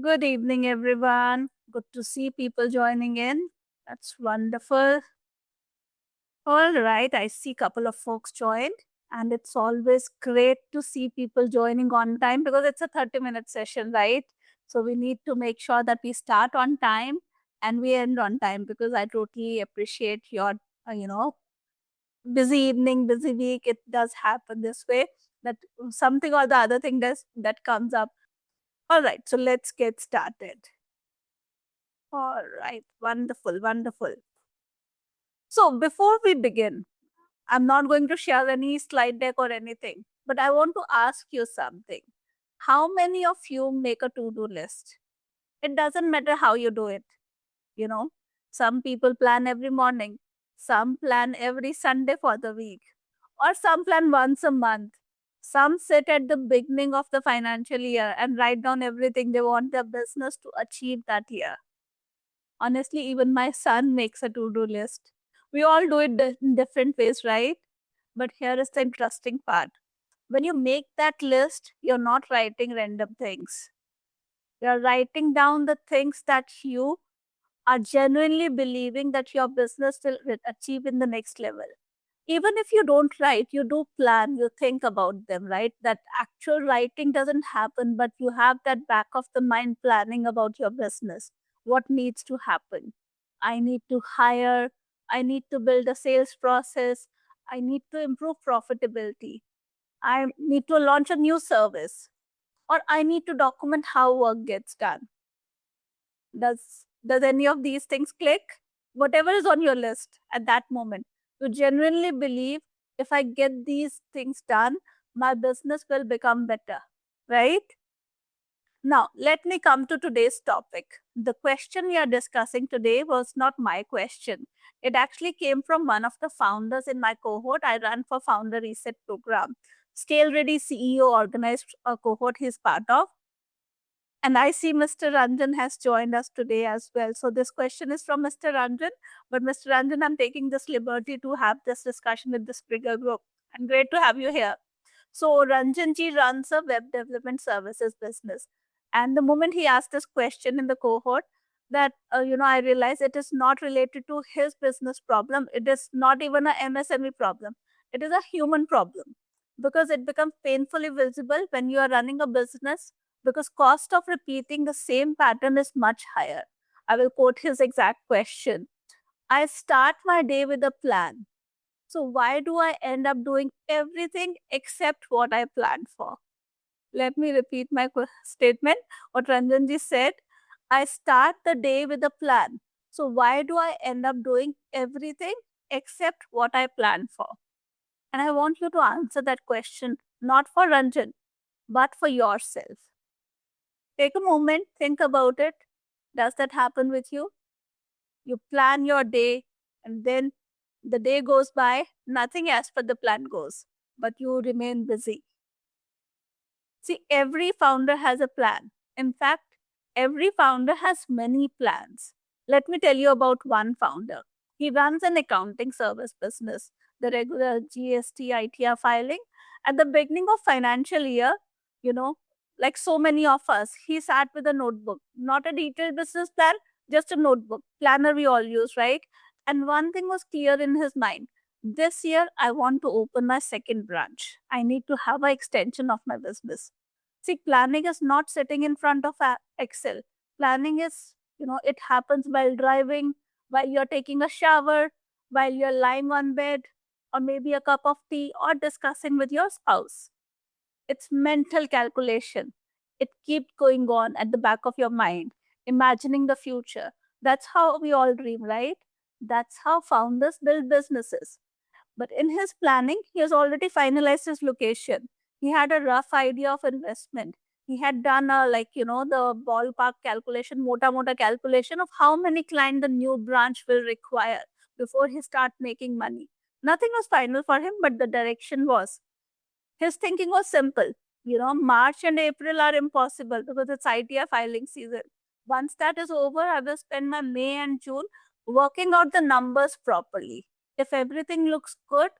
Good evening, everyone. Good to see people joining in. That's wonderful. All right, I see a couple of folks joined, and it's always great to see people joining on time because it's a 30-minute session, right? So we need to make sure that we start on time and we end on time because I totally appreciate your, uh, you know, busy evening, busy week. It does happen this way that something or the other thing that comes up. All right, so let's get started. All right, wonderful, wonderful. So before we begin, I'm not going to share any slide deck or anything, but I want to ask you something. How many of you make a to do list? It doesn't matter how you do it, you know. Some people plan every morning, some plan every Sunday for the week, or some plan once a month. Some sit at the beginning of the financial year and write down everything they want their business to achieve that year. Honestly, even my son makes a to do list. We all do it in different ways, right? But here is the interesting part. When you make that list, you're not writing random things. You're writing down the things that you are genuinely believing that your business will achieve in the next level. Even if you don't write, you do plan, you think about them, right? That actual writing doesn't happen, but you have that back of the mind planning about your business. What needs to happen? I need to hire, I need to build a sales process, I need to improve profitability, I need to launch a new service, or I need to document how work gets done. Does any of these things click? Whatever is on your list at that moment, you genuinely believe if I get these things done, my business will become better, right? Now, let me come to today's topic. The question we are discussing today was not my question. It actually came from one of the founders in my cohort. I run for Founder Reset program. Scale Ready CEO organized a cohort he's part of. And I see Mr. Ranjan has joined us today as well. So this question is from Mr. Ranjan. But Mr. Ranjan, I'm taking this liberty to have this discussion with this bigger group. And great to have you here. So Ranjanji runs a web development services business. And the moment he asked this question in the cohort, that I realized it is not related to his business problem. It is not even a MSME problem. It is a human problem because it becomes painfully visible when you are running a business because cost of repeating the same pattern is much higher. I will quote his exact question. I start my day with a plan. So why do I end up doing everything except what I planned for? Let me repeat my statement. What Ranjanji said, I start the day with a plan. So why do I end up doing everything except what I planned for? And I want you to answer that question not for Ranjan, but for yourself. Take a moment, think about it. Does that happen with you? You plan your day, and then the day goes by, nothing as per the plan goes, but you remain busy. See, every founder has a plan. In fact, every founder has many plans. Let me tell you about one founder. He runs an accounting service business, the regular GST, ITR filing. At the beginning of financial year, you know, like so many of us, he sat with a notebook, not a detailed business plan, just a notebook, planner we all use, right? And one thing was clear in his mind. This year, I want to open my second branch. I need to have an extension of my business. See, planning is not sitting in front of Excel. Planning is, it happens while driving, while you're taking a shower, while you're lying on bed, or maybe a cup of tea, or discussing with your spouse. It's mental calculation. It keeps going on at the back of your mind, imagining the future. That's how we all dream, right? That's how founders build businesses. But in his planning, he has already finalized his location. He had a rough idea of investment. He had done the ballpark calculation, mota calculation of how many clients the new branch will require before he start making money. Nothing was final for him, but the direction was. His thinking was simple. March and April are impossible because it's ITR filing season. Once that is over, I will spend my May and June working out the numbers properly. If everything looks good,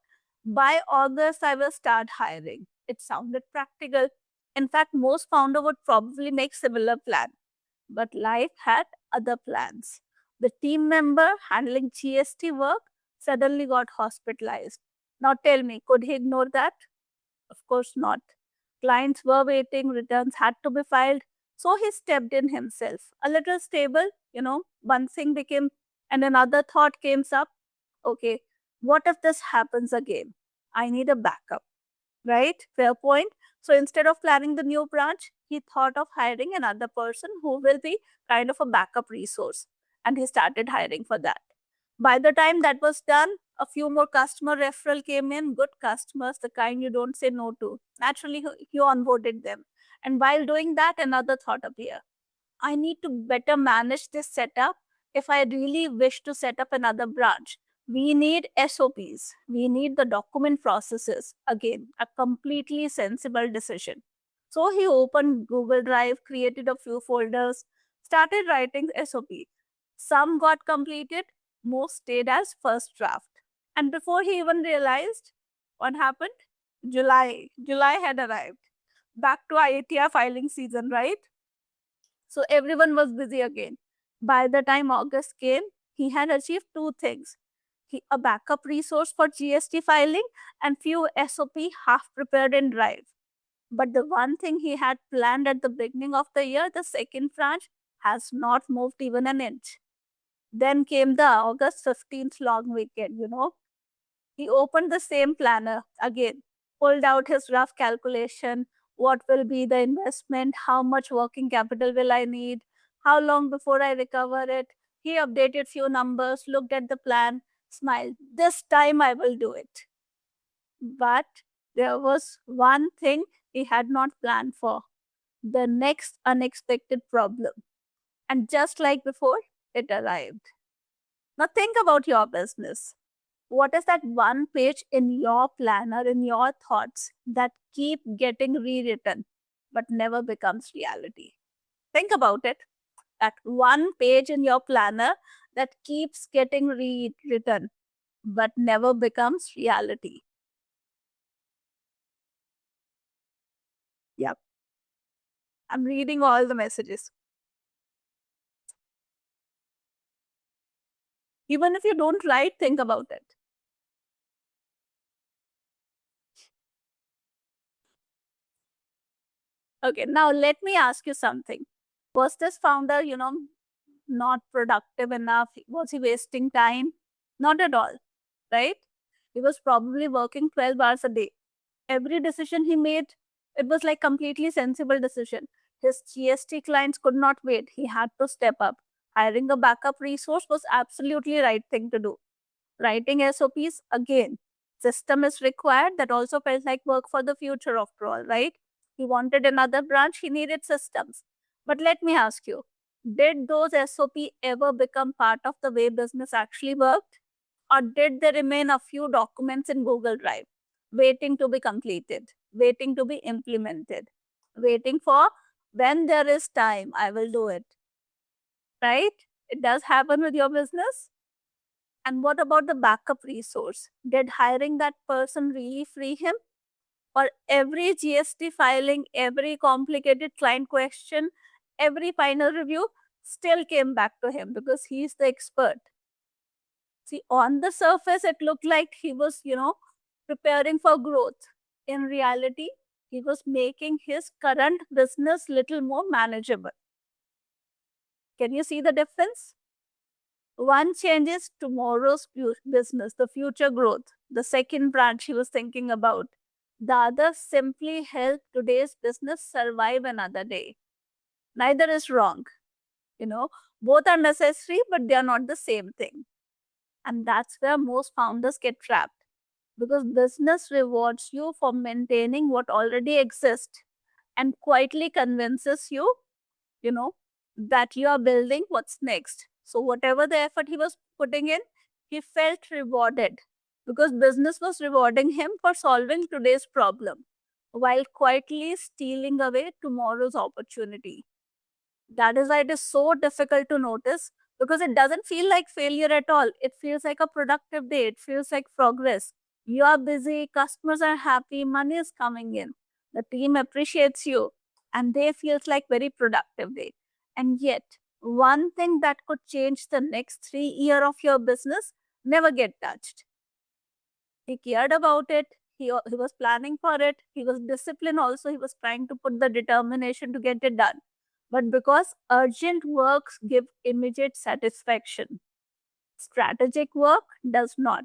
by August, I will start hiring. It sounded practical. In fact, most founder would probably make similar plan. But life had other plans. The team member handling GST work suddenly got hospitalized. Now tell me, could he ignore that? Of course not. Clients were waiting, returns had to be filed. So he stepped in himself. A little stable, one thing became, and another thought came up. Okay, what if this happens again? I need a backup, right? Fair point. So instead of planning the new branch, he thought of hiring another person who will be kind of a backup resource. And he started hiring for that. By the time that was done, a few more customer referral came in, good customers, the kind you don't say no to. Naturally, you onboarded them. And while doing that, another thought appeared. I need to better manage this setup if I really wish to set up another branch. We need SOPs. We need the document processes. Again, a completely sensible decision. So he opened Google Drive, created a few folders, started writing SOP. Some got completed, most stayed as first draft. And before he even realized what happened, July had arrived. Back to IATR filing season, right? So everyone was busy again. By the time August came, he had achieved two things. A backup resource for GST filing and few SOP half prepared in Drive. But the one thing he had planned at the beginning of the year, the second branch, has not moved even an inch. Then came the August 15th long weekend. He opened the same planner again, pulled out his rough calculation. What will be the investment? How much working capital will I need? How long before I recover it? He updated few numbers, looked at the plan, smiled. This time I will do it. But there was one thing he had not planned for, the next unexpected problem. And just like before, it arrived. Now think about your business. What is that one page in your planner, in your thoughts that keep getting rewritten but never becomes reality? Think about it. That one page in your planner that keeps getting rewritten but never becomes reality. Yep. I'm reading all the messages. Even if you don't write, think about it. Okay, now let me ask you something. Was this founder, not productive enough? Was he wasting time? Not at all, right? He was probably working 12 hours a day. Every decision he made, it was like completely sensible decision. His GST clients could not wait. He had to step up. Hiring a backup resource was absolutely right thing to do. Writing SOPs, again, system is required. That also felt like work for the future after all, right? He wanted another branch, he needed systems. But let me ask you, did those SOP ever become part of the way business actually worked? Or did there remain a few documents in Google Drive, waiting to be completed, waiting to be implemented, waiting for when there is time, I will do it, right? It does happen with your business. And what about the backup resource? Did hiring that person really free him? Or every GST filing, every complicated client question, every final review still came back to him because he's the expert? See, on the surface, it looked like he was, preparing for growth. In reality, he was making his current business little more manageable. Can you see the difference? One changes tomorrow's business, the future growth, the second branch he was thinking about. The other simply help today's business survive another day. Neither is wrong. You know, both are necessary, but they are not the same thing. And that's where most founders get trapped because business rewards you for maintaining what already exists and quietly convinces you, you know, that you are building what's next. So, whatever the effort he was putting in, he felt rewarded because business was rewarding him for solving today's problem while quietly stealing away tomorrow's opportunity. That is why it is so difficult to notice because it doesn't feel like failure at all. It feels like a productive day, it feels like progress. You are busy, customers are happy, money is coming in, the team appreciates you, and they feels like very productive day. And yet, one thing that could change the next 3 year of your business never get touched. He cared about it. He was planning for it. He was disciplined also. He was trying to put the determination to get it done. But because urgent works give immediate satisfaction, strategic work does not.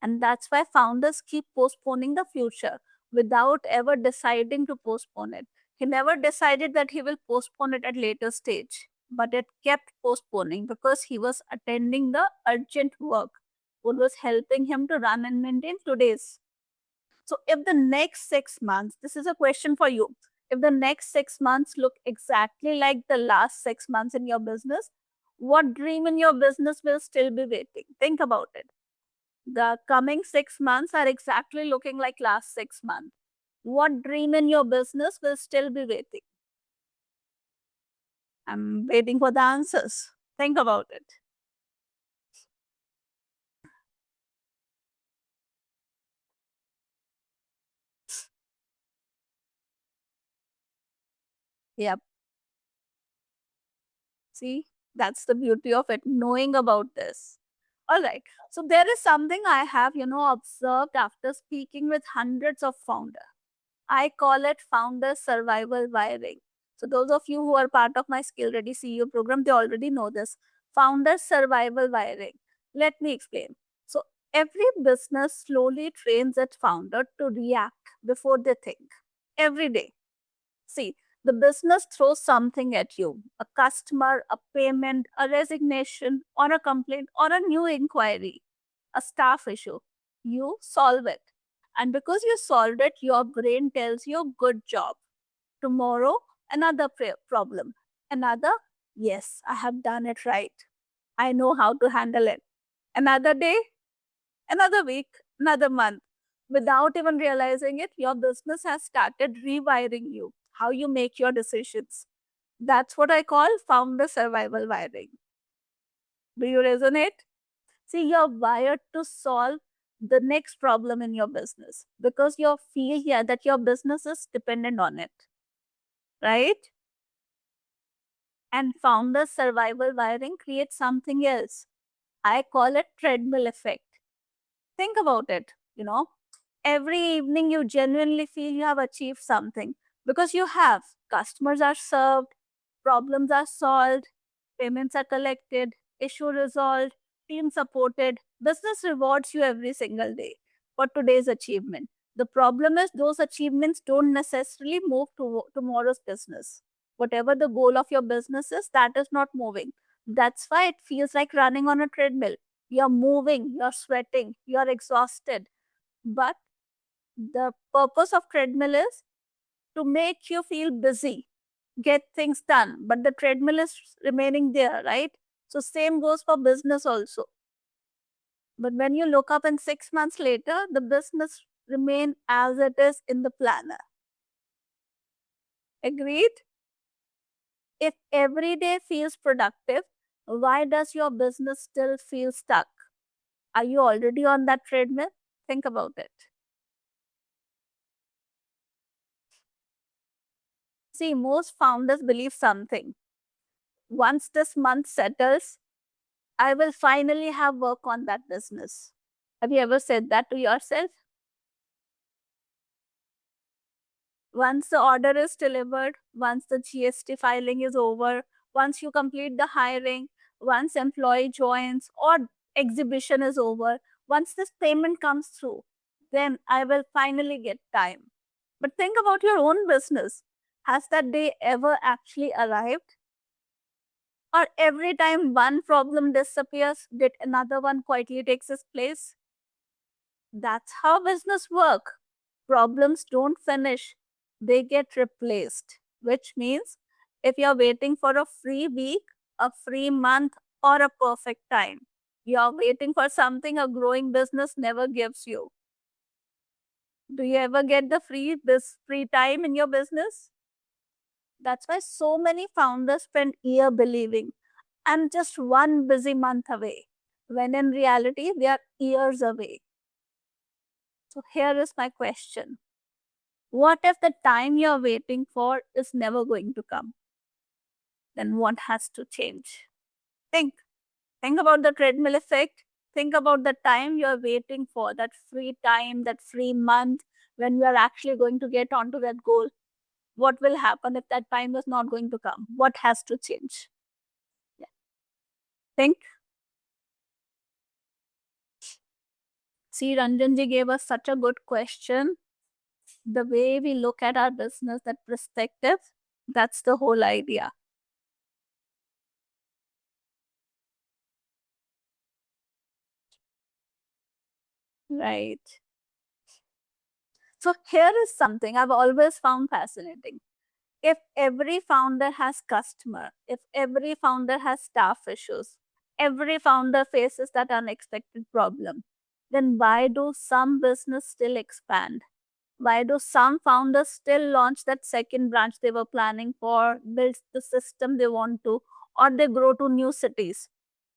And that's why founders keep postponing the future without ever deciding to postpone it. He never decided that he will postpone it at later stage, but it kept postponing because he was attending the urgent work, what was helping him to run and maintain today's. So if the next 6 months, this is a question for you. If the next 6 months look exactly like the last 6 months in your business, what dream in your business will still be waiting? Think about it. The coming 6 months are exactly looking like last 6 months. What dream in your business will still be waiting? I'm waiting for the answers. Think about it. Yep. See, that's the beauty of it, knowing about this. All right. So there is something I have, observed after speaking with hundreds of founders. I call it founder survival wiring. So those of you who are part of my Skill Ready CEO program, they already know this. Founder survival wiring. Let me explain. So every business slowly trains its founder to react before they think. Every day. See, the business throws something at you, a customer, a payment, a resignation, or a complaint, or a new inquiry, a staff issue. You solve it. And because you solved it, your brain tells you, good job. Tomorrow, another problem. Another, yes, I have done it right. I know how to handle it. Another day, another week, another month. Without even realizing it, your business has started rewiring you, how you make your decisions. That's what I call founder survival wiring. Do you resonate? See, you're wired to solve the next problem in your business because you feel yeah, that your business is dependent on it, right? And founder survival wiring creates something else. I call it treadmill effect. Think about it, every evening you genuinely feel you have achieved something because you have. Customers are served, problems are solved, payments are collected, issue resolved, team supported. Business rewards you every single day for today's achievement. The problem is those achievements don't necessarily move to tomorrow's business. Whatever the goal of your business is, that is not moving. That's why it feels like running on a treadmill. You're moving, you're sweating, you're exhausted. But the purpose of treadmill is to make you feel busy, get things done. But the treadmill is remaining there, right? So same goes for business also. But when you look up in 6 months later, the business remain as it is in the planner. Agreed? If every day feels productive, why does your business still feel stuck? Are you already on that treadmill? Think about it. See, most founders believe something. Once this month settles, I will finally have work on that business. Have you ever said that to yourself? Once the order is delivered, once the GST filing is over, once you complete the hiring, once employee joins or exhibition is over, once this payment comes through, then I will finally get time. But think about your own business. Has that day ever actually arrived? Or every time one problem disappears, did another one quietly takes its place? That's how business work. Problems don't finish, they get replaced. Which means if you're waiting for a free week, a free month, or a perfect time, you're waiting for something a growing business never gives you. Do you ever get the free time in your business? That's why so many founders spend year believing I'm just one busy month away, when in reality they are years away. So here is my question. What if the time you're waiting for is never going to come? then what has to change? Think. Think about the treadmill effect. Think about the time you're waiting for, that free time, that free month when you are actually going to get onto that goal. What will happen if that time is not going to come? What has to change? Yeah. Think. See, Ranjanji gave us such a good question. The way we look at our business, that perspective, that's the whole idea. Right. So here is something I've always found fascinating. If every founder has customer, if every founder has staff issues, every founder faces that unexpected problem, then why do some business still expand? Why do some founders still launch that second branch they were planning for, build the system they want to, or they grow to new cities,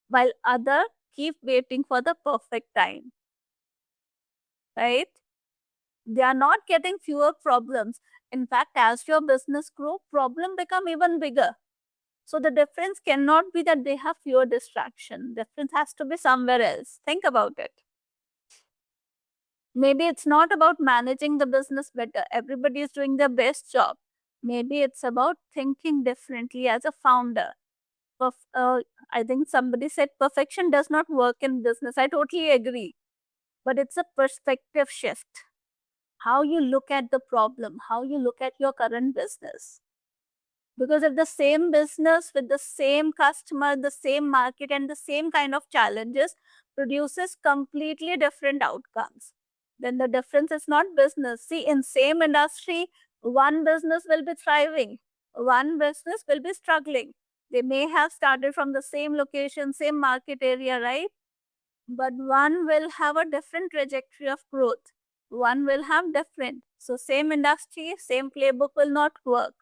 while other keep waiting for the perfect time, right? They are not getting fewer problems. In fact, as your business grow, problem become even bigger. So the difference cannot be that they have fewer distraction. Difference has to be somewhere else. Think about it. Maybe it's not about managing the business better. Everybody is doing their best job. Maybe it's about thinking differently as a founder. I think somebody said perfection does not work in business. I totally agree. But it's a perspective shift. How you look at the problem, how you look at your current business. Because if the same business with the same customer, the same market, and the same kind of challenges produces completely different outcomes, then the difference is not business. See, in same industry, one business will be thriving, one business will be struggling. They may have started from the same location, same market area, right? But one will have a different trajectory of growth. One will have different. So same industry, same playbook will not work.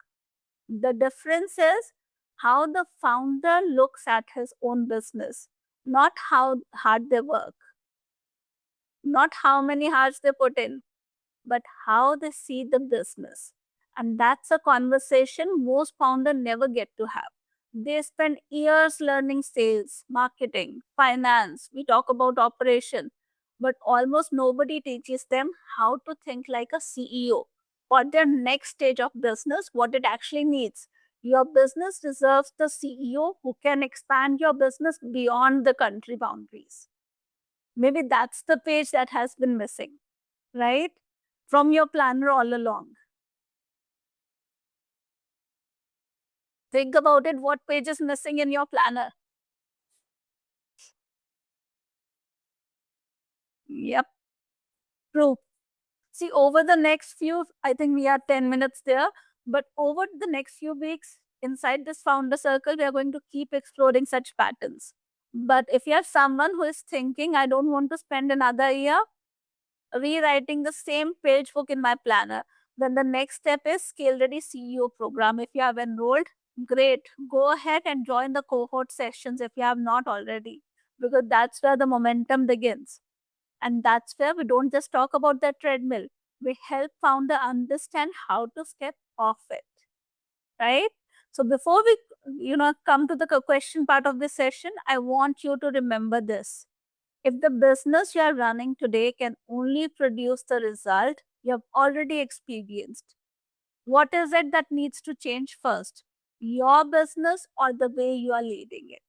The difference is how the founder looks at his own business, not how hard they work, not how many hours they put in, but how they see the business. And that's a conversation most founders never get to have. They spend years learning sales, marketing, finance. We talk about operation, but almost nobody teaches them how to think like a CEO for their next stage of business, what it actually needs. Your business deserves the CEO who can expand your business beyond the country boundaries. Maybe that's the page that has been missing, right? From your planner all along. Think about it, what page is missing in your planner? Yep, true. See, over the next few, I think we are 10 minutes there, but over the next few weeks, inside this founder circle, we are going to keep exploring such patterns. But if you are someone who is thinking, I don't want to spend another year rewriting the same page book in my planner, then the next step is Scale Ready CEO program. If you have enrolled, great. Go ahead and join the cohort sessions if you have not already, because that's where the momentum begins. And that's where we don't just talk about the treadmill. We help founder understand how to step off it, right? So before we, come to the question part of this session, I want you to remember this. If the business you are running today can only produce the result you have already experienced, what is it that needs to change first? Your business or the way you are leading it?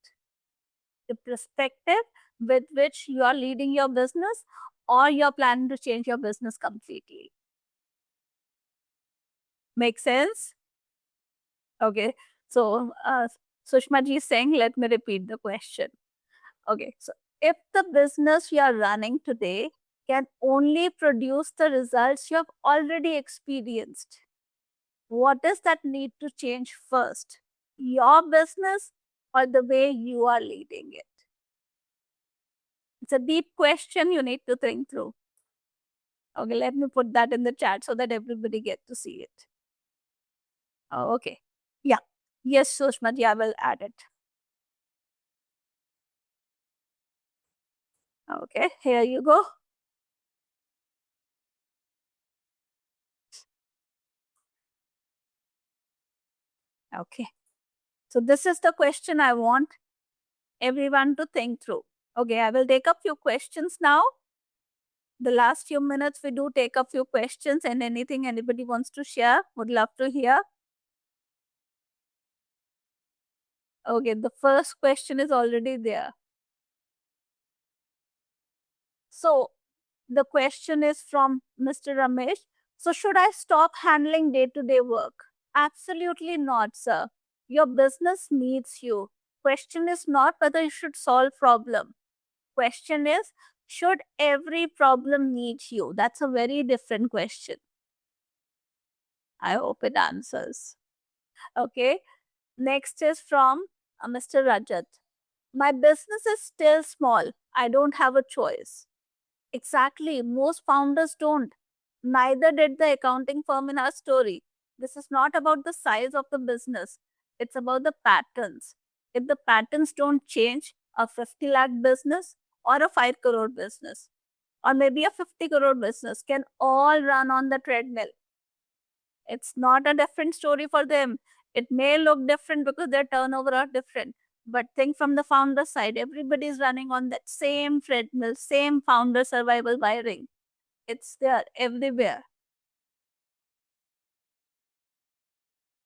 The perspective with which you are leading your business, or you're planning to change your business completely. Make sense? Okay. So, Sushma ji is saying, let me repeat the question. Okay. So, if the business you are running today can only produce the results you have already experienced, what does that need to change first? Your business or the way you are leading it? It's a deep question you need to think through. Okay, let me put that in the chat so that everybody get to see it. Oh, okay. Yeah. Yes, Sushma ji, I will add it. Okay, here you go. Okay. So this is the question I want everyone to think through. Okay, I will take up few questions now. The last few minutes we do take up few questions, and anything anybody wants to share, would love to hear. Okay, the first question is already there. So the question is from Mr. Ramesh. So should I stop handling day-to-day work? Absolutely not, sir. Your business needs you. Question is not whether you should solve problem. Question is, should every problem need you? That's a very different question. I hope it answers. Okay. Next is from Mr. Rajat. My business is still small. I don't have a choice. Exactly. Most founders don't. Neither did the accounting firm in our story. This is not about the size of the business, it's about the patterns. If the patterns don't change, a 50 lakh business or a 5 crore business, or maybe a 50 crore business can all run on the treadmill. It's not a different story for them. It may look different because their turnover are different. But think from the founder side, everybody is running on that same treadmill, same founder survival wiring. It's there everywhere.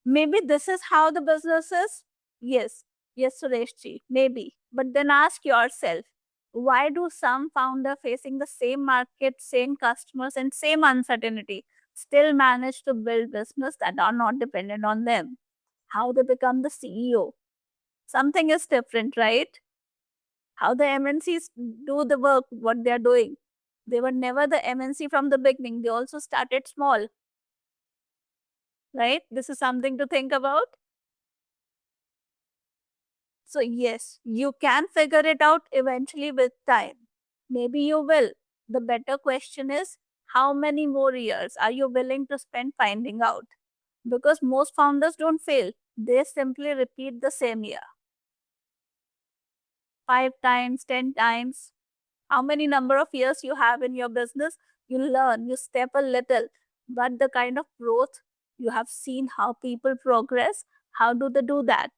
Maybe this is how the business is. Yes, yes, Sureshji, maybe. But then ask yourself, why do some founder facing the same market, same customers, and same uncertainty still manage to build business that are not dependent on them? How they become the CEO? Something is different, right? How the MNCs do the work, what they are doing. They were never the MNC from the beginning. They also started small, right? This is something to think about. So, yes, you can figure it out eventually with time. Maybe you will. The better question is, how many more years are you willing to spend finding out? Because most founders don't fail, they simply repeat the same year 5 times, 10 times. How many number of years you have in your business, you learn, you step a little. But the kind of growth you have seen, how people progress, how do they do that?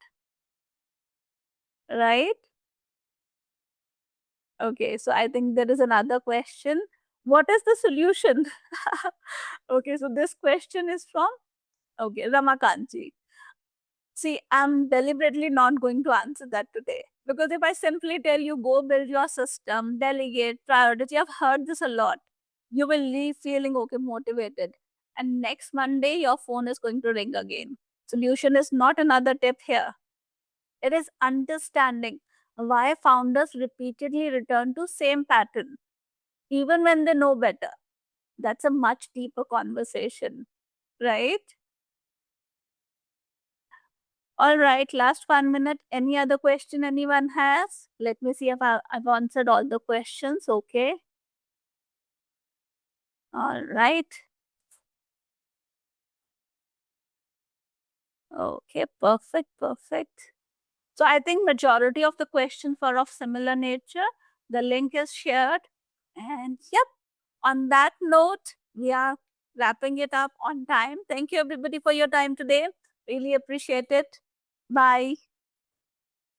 Right? Okay, so I think there is another question. What is the solution? Okay, so this question is from Ramakanji. See, I'm deliberately not going to answer that today because if I simply tell you go build your system, delegate, priority, I've heard this a lot. You will leave feeling okay, motivated, and next Monday your phone is going to ring again. Solution is not another tip here. It is understanding why founders repeatedly return to same pattern even when they know better. That's a much deeper conversation, right? All right, last 1 minute. Any other question anyone has? Let me see if I've answered all the questions. Okay. All right. Okay, perfect, perfect. So I think majority of the questions were of similar nature. The link is shared. And yep, on that note, we are wrapping it up on time. Thank you everybody for your time today. Really appreciate it. Bye.